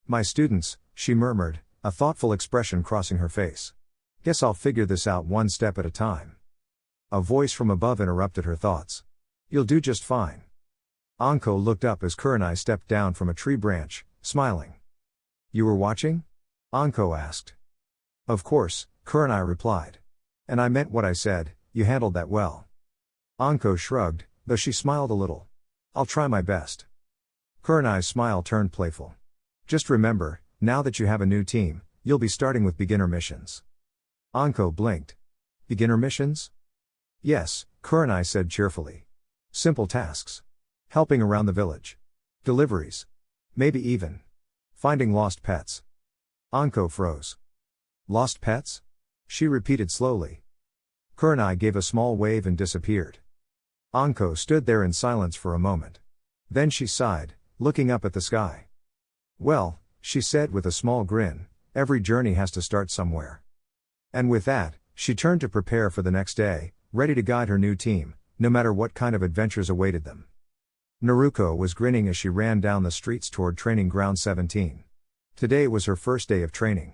My students, she murmured, a thoughtful expression crossing her face. Guess I'll figure this out one step at a time. A voice from above interrupted her thoughts. You'll do just fine. Anko looked up as Kurenai stepped down from a tree branch, smiling. You were watching? Anko asked. Of course, Kurenai replied. And I meant what I said, you handled that well. Anko shrugged, though she smiled a little. I'll try my best. Kurenai's smile turned playful. Just remember, now that you have a new team, you'll be starting with beginner missions. Anko blinked. Beginner missions? Yes, Kurenai said cheerfully. Simple tasks. Helping around the village. Deliveries. Maybe even finding lost pets. Anko froze. Lost pets? She repeated slowly. Kurenai gave a small wave and disappeared. Anko stood there in silence for a moment. Then she sighed, looking up at the sky. Well, she said with a small grin, every journey has to start somewhere. And with that, she turned to prepare for the next day, ready to guide her new team, no matter what kind of adventures awaited them. Naruko was grinning as she ran down the streets toward Training Ground 17. Today was her first day of training.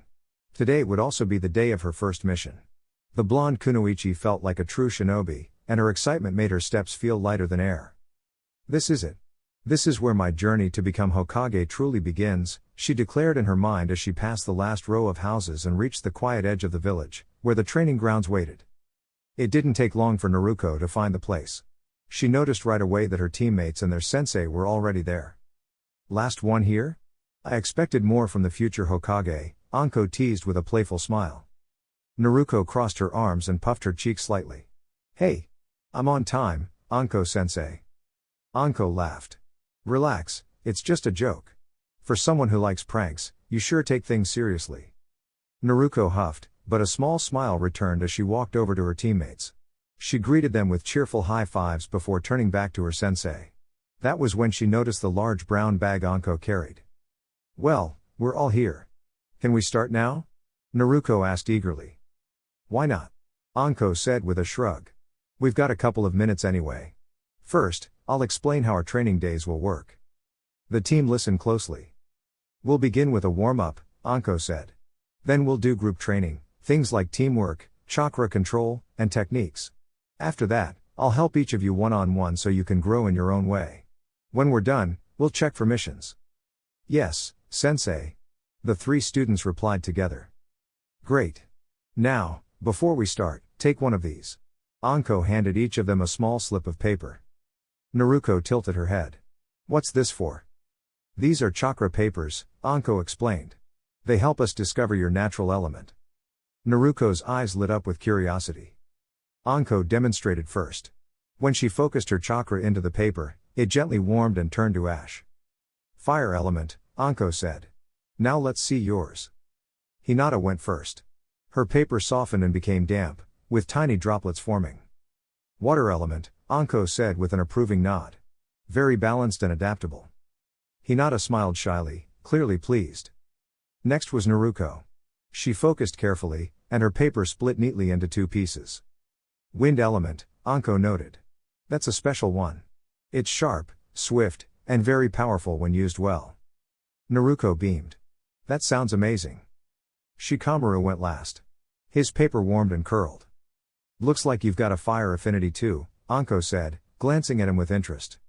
Today would also be the day of her first mission. The blonde kunoichi felt like a true shinobi, and her excitement made her steps feel lighter than air. This is it. This is where my journey to become Hokage truly begins, she declared in her mind as she passed the last row of houses and reached the quiet edge of the village, where the training grounds waited. It didn't take long for Naruko to find the place. She noticed right away that her teammates and their sensei were already there. Last one here? I expected more from the future Hokage, Anko teased with a playful smile. Naruko crossed her arms and puffed her cheeks slightly. Hey! I'm on time, Anko-sensei. Anko laughed. Relax, it's just a joke. For someone who likes pranks, you sure take things seriously. Naruko huffed, but a small smile returned as she walked over to her teammates. She greeted them with cheerful high fives before turning back to her sensei. That was when she noticed the large brown bag Anko carried. Well, we're all here. Can we start now? Naruko asked eagerly. Why not? Anko said with a shrug. We've got a couple of minutes anyway. First, I'll explain how our training days will work. The team listened closely. We'll begin with a warm-up, Anko said. Then we'll do group training, things like teamwork, chakra control, and techniques. After that, I'll help each of you one-on-one so you can grow in your own way. When we're done, we'll check for missions. Yes, sensei. The three students replied together. Great. Now, before we start, take one of these. Anko handed each of them a small slip of paper. Naruko tilted her head. What's this for? These are chakra papers, Anko explained. They help us discover your natural element. Naruko's eyes lit up with curiosity. Anko demonstrated first. When she focused her chakra into the paper, it gently warmed and turned to ash. Fire element, Anko said. Now let's see yours. Hinata went first. Her paper softened and became damp, with tiny droplets forming. Water element, Anko said with an approving nod. Very balanced and adaptable. Hinata smiled shyly, clearly pleased. Next was Naruko. She focused carefully, and her paper split neatly into two pieces. Wind element, Anko noted. That's a special one. It's sharp, swift, and very powerful when used well. Naruko beamed. That sounds amazing. Shikamaru went last. His paper warmed and curled. Looks like you've got a fire affinity too, Anko said, glancing at him with interest.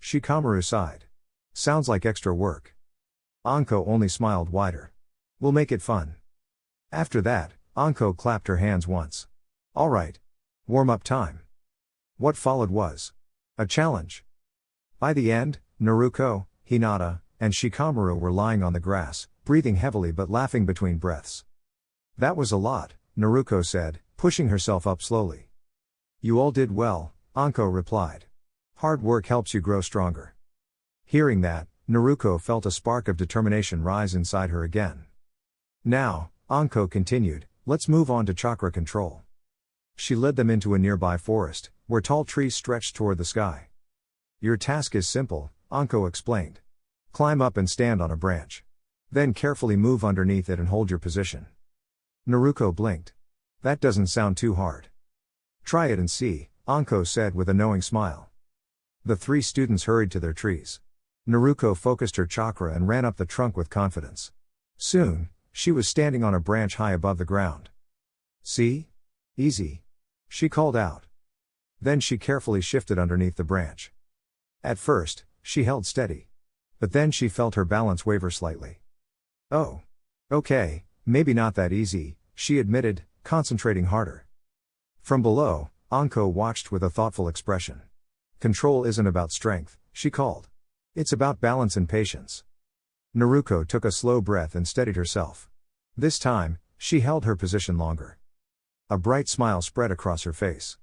Shikamaru sighed. Sounds like extra work. Anko only smiled wider. We'll make it fun. After that, Anko clapped her hands once. All right. Warm-up time. What followed was a challenge. By the end, Naruko, Hinata, and Shikamaru were lying on the grass, breathing heavily but laughing between breaths. That was a lot, Naruko said, pushing herself up slowly. You all did well, Anko replied. Hard work helps you grow stronger. Hearing that, Naruko felt a spark of determination rise inside her again. Now, Anko continued, let's move on to chakra control. She led them into a nearby forest, where tall trees stretched toward the sky. Your task is simple, Anko explained. Climb up and stand on a branch. Then carefully move underneath it and hold your position. Naruko blinked. That doesn't sound too hard. Try it and see, Anko said with a knowing smile. The three students hurried to their trees. Naruko focused her chakra and ran up the trunk with confidence. Soon, she was standing on a branch high above the ground. See? Easy. She called out. Then she carefully shifted underneath the branch. At first, she held steady. But then she felt her balance waver slightly. Oh. Okay, maybe not that easy, she admitted, concentrating harder. From below, Anko watched with a thoughtful expression. Control isn't about strength, she called. It's about balance and patience. Naruko took a slow breath and steadied herself. This time, she held her position longer. A bright smile spread across her face.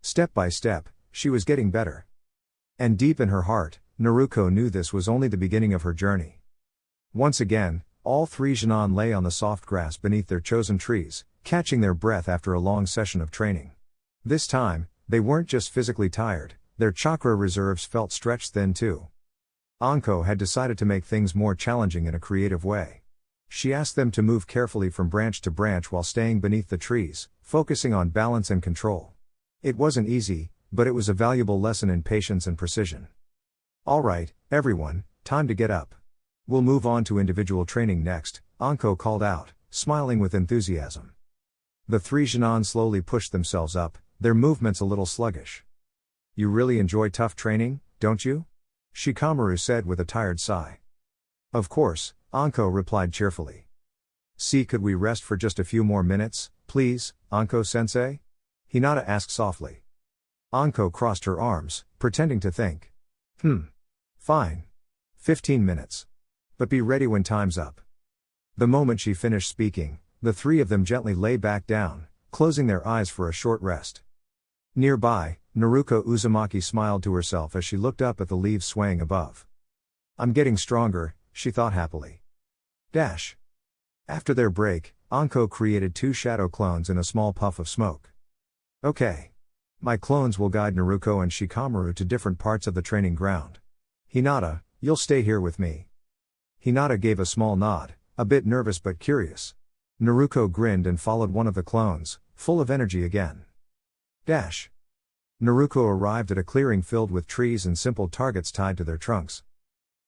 Step by step, she was getting better. And deep in her heart, Naruko knew this was only the beginning of her journey. Once again, all three genin lay on the soft grass beneath their chosen trees, catching their breath after a long session of training. This time, they weren't just physically tired, their chakra reserves felt stretched thin too. Anko had decided to make things more challenging in a creative way. She asked them to move carefully from branch to branch while staying beneath the trees, focusing on balance and control. It wasn't easy, but it was a valuable lesson in patience and precision. All right, everyone, time to get up. We'll move on to individual training next, Anko called out, smiling with enthusiasm. The three genin slowly pushed themselves up, their movements a little sluggish. You really enjoy tough training, don't you? Shikamaru said with a tired sigh. Of course, Anko replied cheerfully. See, could we rest for just a few more minutes, please, Anko-sensei? Hinata asked softly. Anko crossed her arms, pretending to think. Fine. 15 minutes. But be ready when time's up. The moment she finished speaking, the three of them gently lay back down, closing their eyes for a short rest. Nearby, Naruko Uzumaki smiled to herself as she looked up at the leaves swaying above. I'm getting stronger, she thought happily. After their break, Anko created 2 shadow clones in a small puff of smoke. Okay. My clones will guide Naruko and Shikamaru to different parts of the training ground. Hinata, you'll stay here with me. Hinata gave a small nod, a bit nervous but curious. Naruko grinned and followed one of the clones, full of energy again. Naruko arrived at a clearing filled with trees and simple targets tied to their trunks.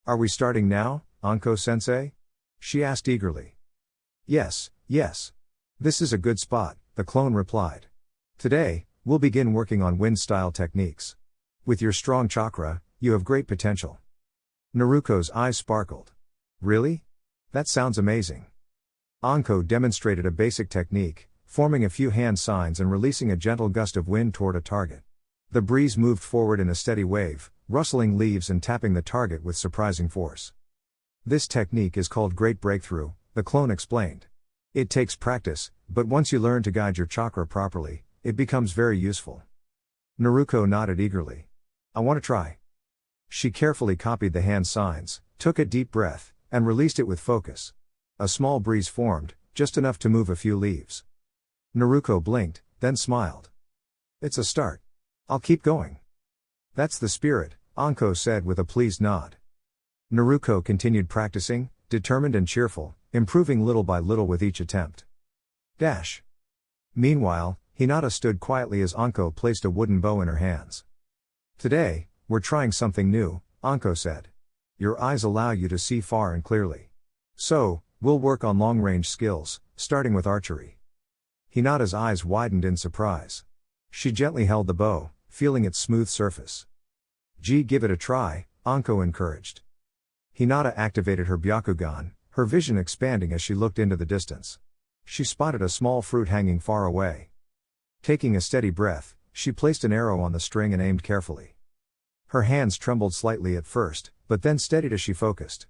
Are we starting now, Anko-sensei? She asked eagerly. Yes. This is a good spot, the clone replied. Today, we'll begin working on wind-style techniques. With your strong chakra, you have great potential. Naruko's eyes sparkled. Really? That sounds amazing. Anko demonstrated a basic technique, forming a few hand signs and releasing a gentle gust of wind toward a target. The breeze moved forward in a steady wave, rustling leaves and tapping the target with surprising force. This technique is called Great Breakthrough, the clone explained. It takes practice, but once you learn to guide your chakra properly, it becomes very useful. Naruko nodded eagerly. I want to try. She carefully copied the hand signs, took a deep breath, and released it with focus. A small breeze formed, just enough to move a few leaves. Naruko blinked, then smiled. It's a start. I'll keep going. That's the spirit, Anko said with a pleased nod. Naruko continued practicing, determined and cheerful, improving little by little with each attempt. Meanwhile, Hinata stood quietly as Anko placed a wooden bow in her hands. Today, we're trying something new, Anko said. Your eyes allow you to see far and clearly. So, we'll work on long-range skills, starting with archery. Hinata's eyes widened in surprise. She gently held the bow, feeling its smooth surface. Give it a try, Anko encouraged. Hinata activated her Byakugan, her vision expanding as she looked into the distance. She spotted a small fruit hanging far away. Taking a steady breath, she placed an arrow on the string and aimed carefully. Her hands trembled slightly at first, but then steadied as she focused.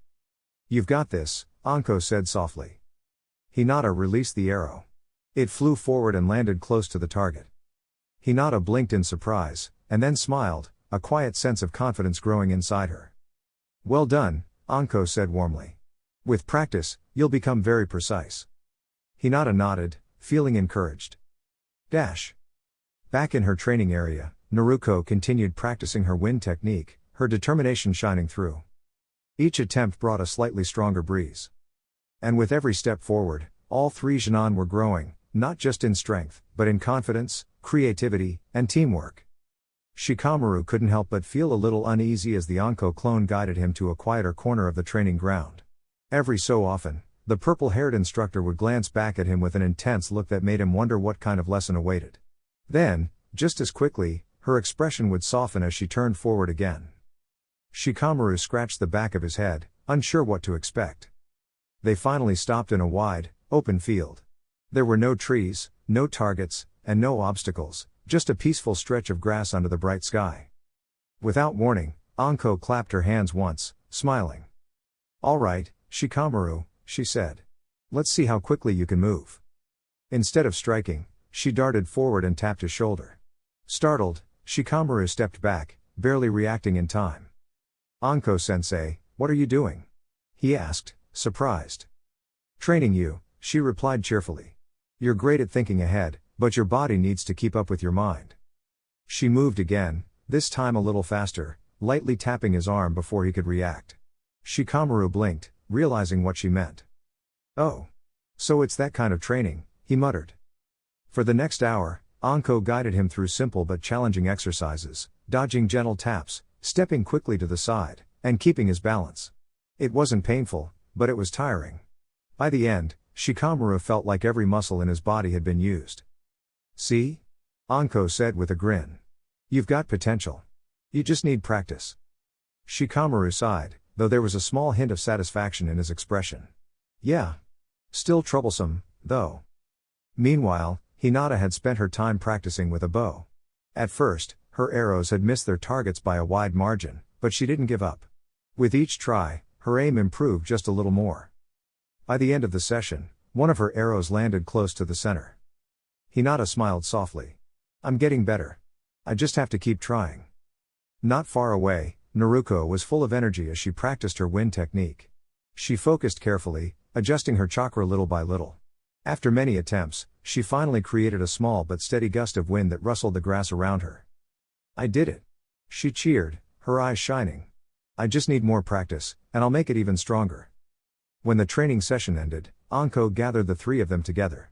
You've got this, Anko said softly. Hinata released the arrow. It flew forward and landed close to the target. Hinata blinked in surprise, and then smiled, a quiet sense of confidence growing inside her. Well done, Anko said warmly. With practice, you'll become very precise. Hinata nodded, feeling encouraged. Back in her training area, Naruko continued practicing her wind technique, her determination shining through. Each attempt brought a slightly stronger breeze. And with every step forward, all three genin were growing, not just in strength, but in confidence, creativity, and teamwork. Shikamaru couldn't help but feel a little uneasy as the Anko clone guided him to a quieter corner of the training ground. Every so often, the purple-haired instructor would glance back at him with an intense look that made him wonder what kind of lesson awaited. Then, just as quickly, her expression would soften as she turned forward again. Shikamaru scratched the back of his head, unsure what to expect. They finally stopped in a wide, open field. There were no trees, no targets, and no obstacles, just a peaceful stretch of grass under the bright sky. Without warning, Anko clapped her hands once, smiling. All right, Shikamaru, she said. Let's see how quickly you can move. Instead of striking, she darted forward and tapped his shoulder. Startled, Shikamaru stepped back, barely reacting in time. Anko-sensei, what are you doing? He asked, surprised. Training you, she replied cheerfully. You're great at thinking ahead, but your body needs to keep up with your mind. She moved again, this time a little faster, lightly tapping his arm before he could react. Shikamaru blinked, realizing what she meant. Oh. So it's that kind of training, he muttered. For the next hour, Anko guided him through simple but challenging exercises, dodging gentle taps, stepping quickly to the side, and keeping his balance. It wasn't painful, but it was tiring. By the end, Shikamaru felt like every muscle in his body had been used. See? Anko said with a grin. You've got potential. You just need practice. Shikamaru sighed, though there was a small hint of satisfaction in his expression. Yeah. Still troublesome, though. Meanwhile, Hinata had spent her time practicing with a bow. At first, her arrows had missed their targets by a wide margin, but she didn't give up. With each try, her aim improved just a little more. By the end of the session, one of her arrows landed close to the center. Hinata smiled softly. I'm getting better. I just have to keep trying. Not far away, Naruko was full of energy as she practiced her wind technique. She focused carefully, adjusting her chakra little by little. After many attempts, she finally created a small but steady gust of wind that rustled the grass around her. I did it. She cheered, her eyes shining. I just need more practice, and I'll make it even stronger. When the training session ended, Anko gathered the three of them together.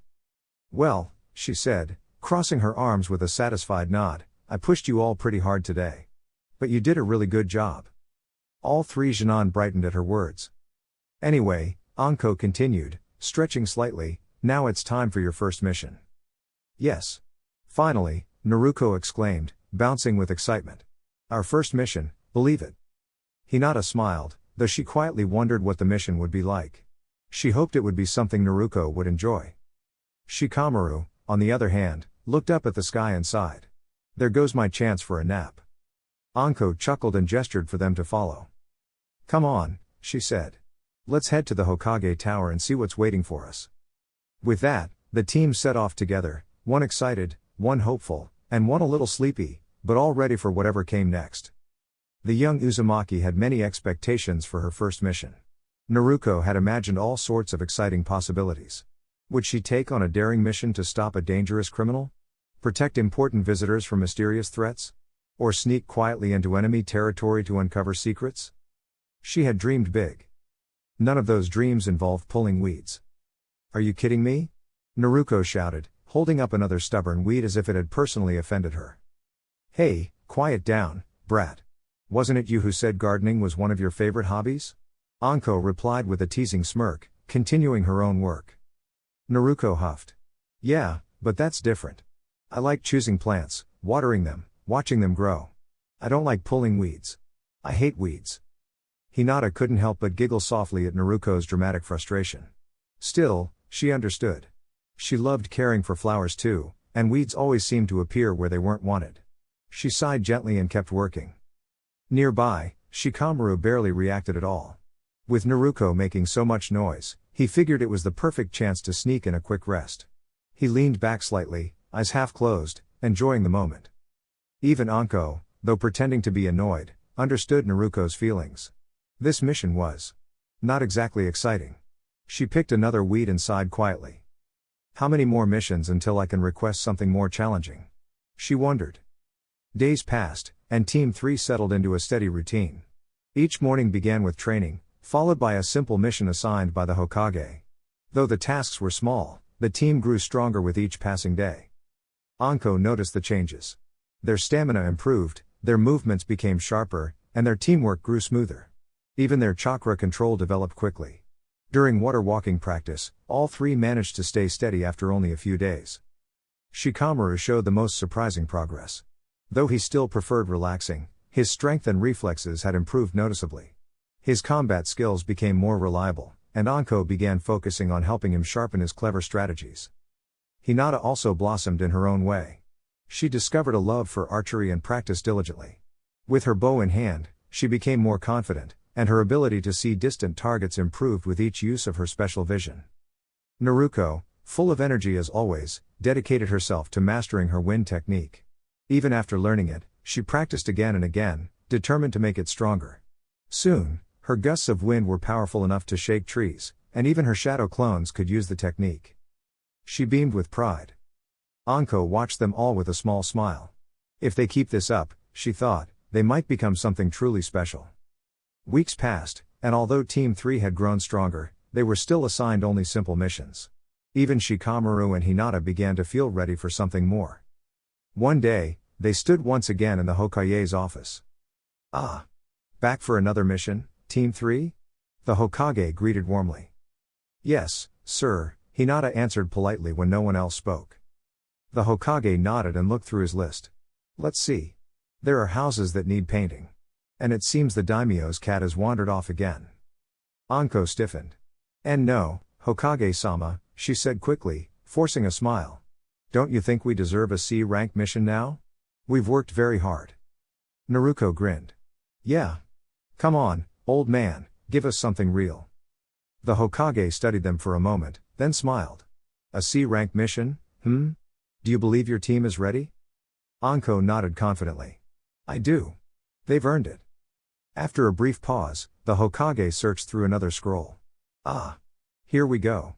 Well, she said, crossing her arms with a satisfied nod, I pushed you all pretty hard today. But you did a really good job. All three genin brightened at her words. Anyway, Anko continued, stretching slightly, now it's time for your first mission. Yes. Finally, Naruko exclaimed, bouncing with excitement. Our first mission, believe it. Hinata smiled, though she quietly wondered what the mission would be like. She hoped it would be something Naruko would enjoy. Shikamaru, on the other hand, looked up at the sky and sighed. There goes my chance for a nap. Anko chuckled and gestured for them to follow. Come on, she said. Let's head to the Hokage Tower and see what's waiting for us. With that, the team set off together, one excited, one hopeful, and one a little sleepy, but all ready for whatever came next. The young Uzumaki had many expectations for her first mission. Naruko had imagined all sorts of exciting possibilities. Would she take on a daring mission to stop a dangerous criminal? Protect important visitors from mysterious threats? Or sneak quietly into enemy territory to uncover secrets? She had dreamed big. None of those dreams involved pulling weeds. Are you kidding me? Naruko shouted, holding up another stubborn weed as if it had personally offended her. Hey, quiet down, brat. Wasn't it you who said gardening was one of your favorite hobbies? Anko replied with a teasing smirk, continuing her own work. Naruko huffed. Yeah, but that's different. I like choosing plants, watering them, watching them grow. I don't like pulling weeds. I hate weeds. Hinata couldn't help but giggle softly at Naruko's dramatic frustration. Still, she understood. She loved caring for flowers too, and weeds always seemed to appear where they weren't wanted. She sighed gently and kept working. Nearby, Shikamaru barely reacted at all. With Naruko making so much noise, he figured it was the perfect chance to sneak in a quick rest. He leaned back slightly, eyes half closed, enjoying the moment. Even Anko, though pretending to be annoyed, understood Naruko's feelings. This mission was not exactly exciting. She picked another weed and sighed quietly. How many more missions until I can request something more challenging? She wondered. Days passed, and Team 3 settled into a steady routine. Each morning began with training, followed by a simple mission assigned by the Hokage. Though the tasks were small, the team grew stronger with each passing day. Anko noticed the changes. Their stamina improved, their movements became sharper, and their teamwork grew smoother. Even their chakra control developed quickly. During water walking practice, all three managed to stay steady after only a few days. Shikamaru showed the most surprising progress. Though he still preferred relaxing, his strength and reflexes had improved noticeably. His combat skills became more reliable, and Anko began focusing on helping him sharpen his clever strategies. Hinata also blossomed in her own way. She discovered a love for archery and practiced diligently. With her bow in hand, she became more confident, and her ability to see distant targets improved with each use of her special vision. Naruko, full of energy as always, dedicated herself to mastering her wind technique. Even after learning it, she practiced again and again, determined to make it stronger. Soon, her gusts of wind were powerful enough to shake trees, and even her shadow clones could use the technique. She beamed with pride. Anko watched them all with a small smile. If they keep this up, she thought, they might become something truly special. Weeks passed, and although Team 3 had grown stronger, they were still assigned only simple missions. Even Shikamaru and Hinata began to feel ready for something more. One day, they stood once again in the Hokage's office. Ah! Back for another mission, Team 3? The Hokage greeted warmly. Yes, sir, Hinata answered politely when no one else spoke. The Hokage nodded and looked through his list. Let's see. There are houses that need painting. And it seems the daimyo's cat has wandered off again. Anko stiffened. And no, Hokage-sama, she said quickly, forcing a smile. Don't you think we deserve a C-rank mission now? We've worked very hard. Naruko grinned. Yeah. Come on, old man, give us something real. The Hokage studied them for a moment, then smiled. A C-rank mission, Do you believe your team is ready? Anko nodded confidently. I do. They've earned it. After a brief pause, the Hokage searched through another scroll. Ah. Here we go.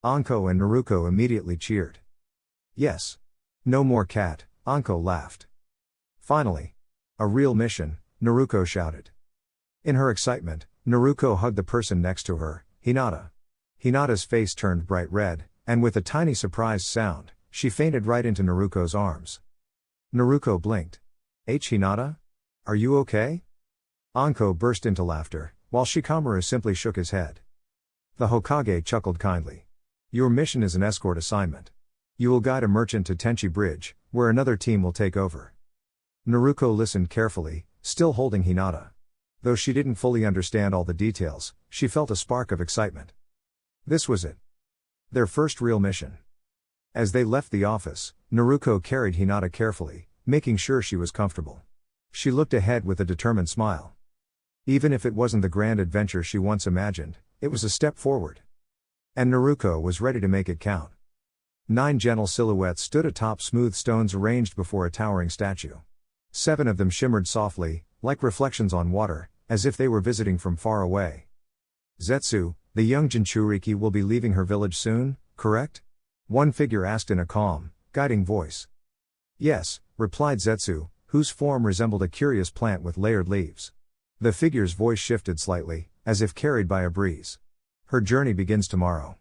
Anko and Naruko immediately cheered. Yes. No more cat, Anko laughed. Finally. A real mission, Naruko shouted. In her excitement, Naruko hugged the person next to her, Hinata. Hinata's face turned bright red, and with a tiny surprised sound, she fainted right into Naruko's arms. Naruko blinked. Hinata? Are you okay? Anko burst into laughter, while Shikamaru simply shook his head. The Hokage chuckled kindly. Your mission is an escort assignment. You will guide a merchant to Tenchi Bridge, where another team will take over. Naruko listened carefully, still holding Hinata. Though she didn't fully understand all the details, she felt a spark of excitement. This was it. Their first real mission. As they left the office, Naruko carried Hinata carefully, making sure she was comfortable. She looked ahead with a determined smile. Even if it wasn't the grand adventure she once imagined, it was a step forward. And Naruko was ready to make it count. 9 gentle silhouettes stood atop smooth stones arranged before a towering statue. 7 of them shimmered softly, like reflections on water, as if they were visiting from far away. Zetsu, the young Jinchuriki, will be leaving her village soon, correct? One figure asked in a calm, guiding voice. Yes, replied Zetsu, whose form resembled a curious plant with layered leaves. The figure's voice shifted slightly, as if carried by a breeze. Her journey begins tomorrow.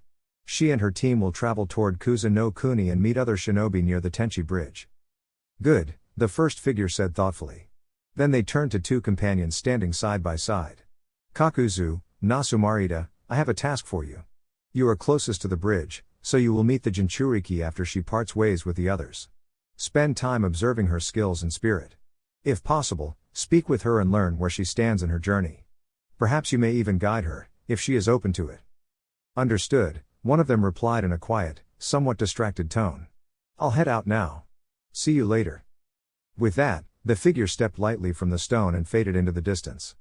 She and her team will travel toward Kusa no Kuni and meet other shinobi near the Tenchi Bridge. Good, the first figure said thoughtfully. Then they turned to two companions standing side by side. Kakuzu, Nasumarita, I have a task for you. You are closest to the bridge, so you will meet the Jinchuriki after she parts ways with the others. Spend time observing her skills and spirit. If possible, speak with her and learn where she stands in her journey. Perhaps you may even guide her, if she is open to it. Understood, one of them replied in a quiet, somewhat distracted tone. I'll head out now. See you later. With that, the figure stepped lightly from the stone and faded into the distance.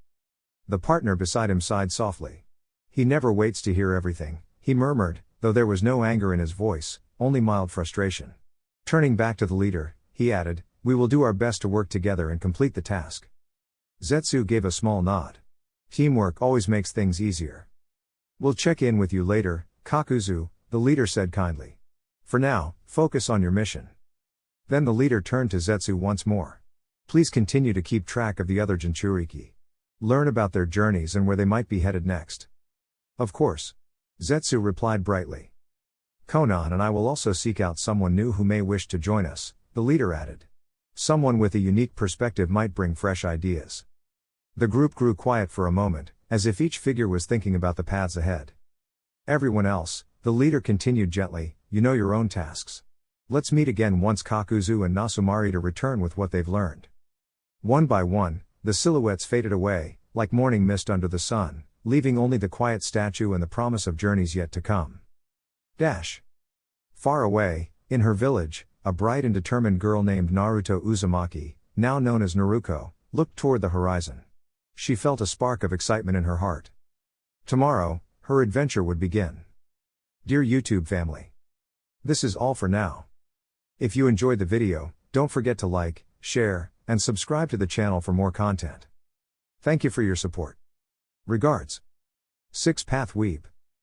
The partner beside him sighed softly. He never waits to hear everything, he murmured, though there was no anger in his voice, only mild frustration. Turning back to the leader, he added, we will do our best to work together and complete the task. Zetsu gave a small nod. Teamwork always makes things easier. We'll check in with you later, Kakuzu, the leader said kindly. For now, focus on your mission. Then the leader turned to Zetsu once more. Please continue to keep track of the other Jinchuriki. Learn about their journeys and where they might be headed next. Of course. Zetsu replied brightly. Konan and I will also seek out someone new who may wish to join us, the leader added. Someone with a unique perspective might bring fresh ideas. The group grew quiet for a moment, as if each figure was thinking about the paths ahead. Everyone else, the leader continued gently, you know your own tasks. Let's meet again once Kakuzu and Nasumarita return with what they've learned. One by one, the silhouettes faded away, like morning mist under the sun, leaving only the quiet statue and the promise of journeys yet to come. Far away, in her village, a bright and determined girl named Naruto Uzumaki, now known as Naruko, looked toward the horizon. She felt a spark of excitement in her heart. Tomorrow, her adventure would begin. Dear YouTube family. This is all for now. If you enjoyed the video, don't forget to like, share, and subscribe to the channel for more content. Thank you for your support. Regards. 6 Path Weeb.